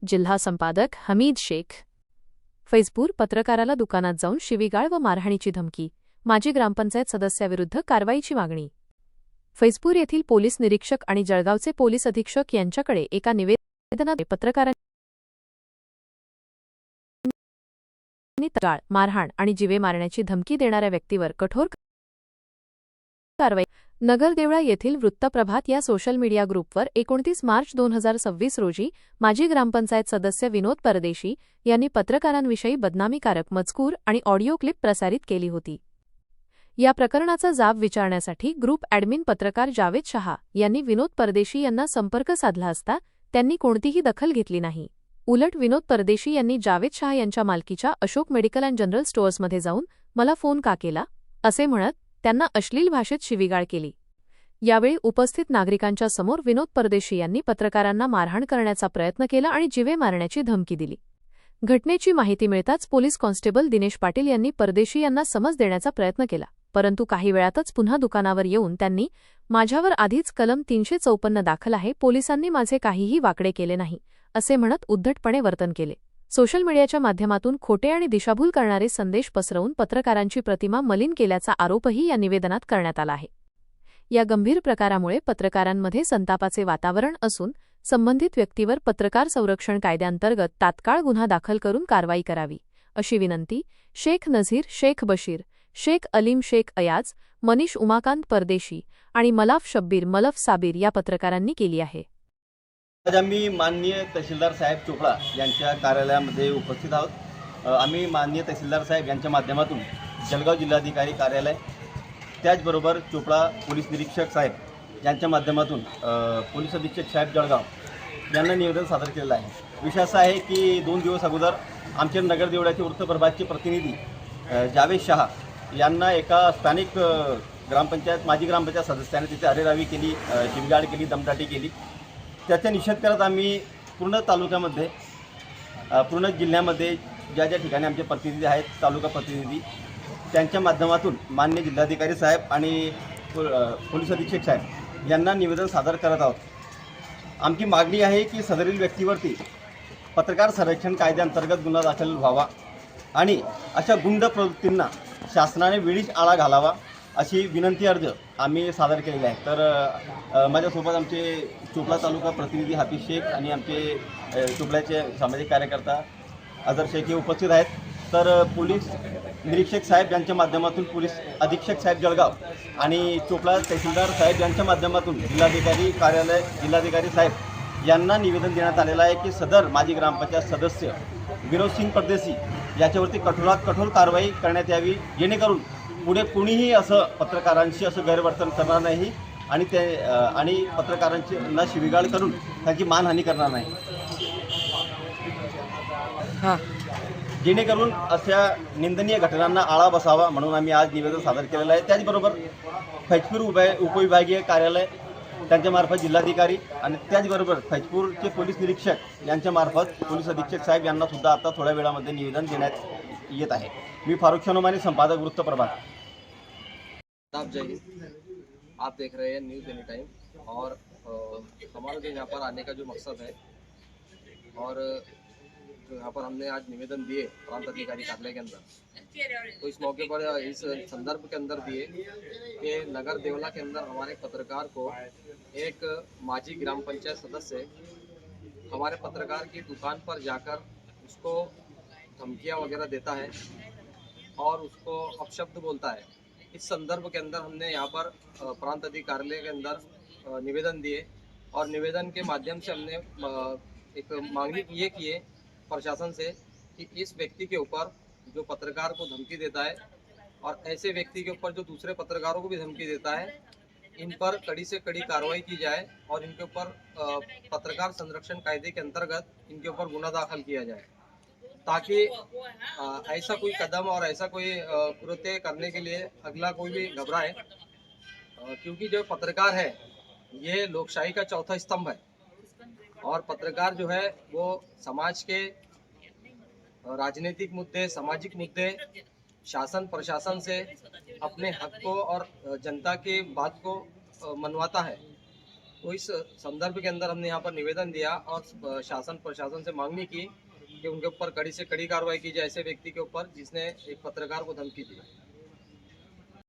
जिल्हा संपादक हमीद शेख। फैजपूर पत्रकाराला दुकानात जाऊन शिवीगाळ व मारहाणीची धमकी, माजी ग्रामपंचायत सदस्याविरुद्ध कारवाईची मागणी। फैजपूर येथील पोलीस निरीक्षक आणि जळगावचे पोलीस अधीक्षक यांच्याकडे एका निवेदनात पत्रकारांनी गाळ, मारहाण आणि जीवे मारण्याची धमकी देणाऱ्या व्यक्तीवर कठोर कारवाई। नगरदेवळा येथील वृत्तप्रभात या सोशल मीडिया ग्रुपवर 29 मार्च 2026 रोजी माजी ग्रामपंचायत सदस्य विनोद परदेशी यांनी पत्रकारांविषयी बदनामीकारक मजकूर आणि ऑडिओ क्लिप प्रसारित केली होती। या प्रकरणाचा जाब विचारण्यासाठी ग्रुप ॲडमिन पत्रकार जावेद शहा यांनी विनोद परदेशी यांना संपर्क साधला असता त्यांनी कोणतीही दखल घेतली नाही। उलट विनोद परदेशी यांनी जावेद शहा यांच्या मालकीच्या अशोक मेडिकल अँड जनरल स्टोअर्समध्ये जाऊन मला फोन का केला असे म्हणत त्यांना अश्लील भाषेत शिवीगाळ केली। यावेळी उपस्थित नागरिकांच्या समोर विनोद परदेशी यांनी पत्रकारांना मारहाण करण्याचा प्रयत्न केला आणि जीवे मारण्याची धमकी दिली। घटनेची माहिती मिळताच पोलीस कॉन्स्टेबल दिनेश पाटील यांनी परदेशी यांना समज देण्याचा प्रयत्न केला, परंतु काही वेळातच पुन्हा दुकानावर येऊन त्यांनी माझ्यावर आधीच कलम 354 दाखल आहे, पोलिसांनी माझे काहीही वाकडे केले नाही असे म्हणत उद्धटपणे वर्तन केले। सोशल मीडियाच्या माध्यमातून खोटे आणि दिशाभूल करणारे संदेश पसरवून पत्रकारांची प्रतिमा मलिन केल्याचा आरोपही या निवेदनात करण्यात आला आहे। या गंभीर प्रकारामुळे पत्रकारांमध्ये संतापाचे वातावरण असून संबंधित व्यक्तीवर पत्रकार संरक्षण कायद्याअंतर्गत तात्काळ गुन्हा दाखल करून कारवाई करावी अशी विनंती शेख नझीर, शेख बशीर, शेख अलीम, शेख अयाज, मनीष उमाकांत परदेशी आणि मलाफ शब्बीर, मलफ साबीर या पत्रकारांनी केली आहे। आज आम्ही माननीय तहसीलदार साहेब चोपडा यांच्या कार्यालयामध्ये उपस्थित आहोत। आम्ही माननीय तहसीलदार साहेब यांच्या माध्यमातून जळगाव जिल्हाधिकारी कार्यालय, त्याचबरोबर चोपडा पोलीस निरीक्षक साहेब यांच्या माध्यमातून पोलीस अधीक्षक साहेब जळगाव यांना निवेदन सादर केलेलं आहे। विषय असा आहे की 2 दिवस अगोदर आमच्या नगरदेवळ्याचे वृत्तप्रभातचे प्रतिनिधी जावेद शहा यांना एका स्थानिक माजी ग्रामपंचायत सदस्याने तिथे अरेरावी केली, शिवीगाळ केली, दमदाटी केली। त्याचा निषेध करत आम्ही पूर्ण तालुक्यामध्ये, पूर्ण जिल्ह्यामध्ये ज्या ज्या ठिकाणी आमचे प्रतिनिधी आहेत, तालुका प्रतिनिधी, त्यांच्या माध्यमातून माननीय जिल्हाधिकारी साहेब आणि पोलीस अधीक्षक साहेब यांना निवेदन सादर करत आहोत। आमची मागणी आहे की सदरील व्यक्तीवरती पत्रकार संरक्षण कायद्याअंतर्गत गुन्हा दाखल व्हावा आणि अशा गुंड प्रवृत्तींना शासनाने वेळीच आळा घालावा अशी विनंती अर्ज आम्ही सादर केलेला आहे। तर माझ्यासोबत आमचे चोपडा तालुका प्रतिनिधी हाफिज शेख आणि आमचे चोपड्याचे सामाजिक कार्यकर्ता अजहर शेख हे उपस्थित आहेत। तर पोलीस निरीक्षक साहेब यांच्या माध्यमातून पोलीस अधीक्षक साहेब जळगाव आणि चोपडा तहसीलदार साहेब यांच्या माध्यमातून जिल्हाधिकारी कार्यालय, जिल्हाधिकारी साहेब यांना निवेदन देण्यात आलेलं आहे की सदर माजी ग्रामपंचायत सदस्य विनोद सिंग परदेशी याच्यावरती कठोरात कठोर कारवाई करण्यात यावी, जेणेकरून पुढे कुणीही असं पत्रकारांशी असं गैरवर्तन करणार नाही आणि पत्रकारांची ना शिवीगाळ करून त्यांची मानहानी करणार नाही, जेणेकरून अशा निंदनीय घटनांना आळा बसावा म्हणून आम्ही आज निवेदन सादर केलेलं आहे। त्याचबरोबर फैजपूर उपविभागीय कार्यालय त्यांच्यामार्फत जिल्हाधिकारी आणि त्याचबरोबर फैजपूरचे पोलीस निरीक्षक यांच्यामार्फत पोलीस अधीक्षक साहेब यांना सुद्धा आता थोड्या वेळामध्ये निवेदन देण्यात येत आहे। मी फारुख शनोमानी, संपादक वृत्तप्रभात। आप देख रहे हैं न्यूज़ एनी टाइम और हमारा जो यहाँ पर आने का जो मकसद है और जो यहाँ पर हमने आज निवेदन दिए प्रांत अधिकारी कार्यालय के अंदर, तो इस मौके पर इस संदर्भ के अंदर दिए कि नगर देवला के अंदर हमारे पत्रकार को एक माजी ग्राम पंचायत सदस्य हमारे पत्रकार की दुकान पर जाकर उसको धमकियाँ वगैरह देता है और उसको अपशब्द बोलता है। इस संदर्भ के अंदर हमने यहाँ पर प्रांत अधिकारी कार्यालय के अंदर निवेदन दिए और निवेदन के माध्यम से हमने एक मांगनी ये की है प्रशासन से कि इस व्यक्ति के ऊपर जो पत्रकार को धमकी देता है और ऐसे व्यक्ति के ऊपर जो दूसरे पत्रकारों को भी धमकी देता है, इन पर कड़ी से कड़ी कार्रवाई की जाए और इनके ऊपर पत्रकार संरक्षण कायदे के अंतर्गत इनके ऊपर गुना दाखिल किया जाए, ताकि ऐसा कोई कदम और ऐसा कोई कृत्य करने के लिए अगला कोई भी घबराए, क्योंकि जो पत्रकार है ये लोकशाही का चौथा स्तंभ है और पत्रकार जो है वो समाज के राजनीतिक मुद्दे, सामाजिक मुद्दे, शासन प्रशासन से अपने हक को और जनता के बात को मनवाता है। तो इस संदर्भ के अंदर हमने यहाँ पर निवेदन दिया और शासन प्रशासन से मांगनी की कि उनके ऊपर कड़ी से कड़ी कार्रवाई की जाए ऐसे व्यक्ति के ऊपर जिसने एक पत्रकार को धमकी दी।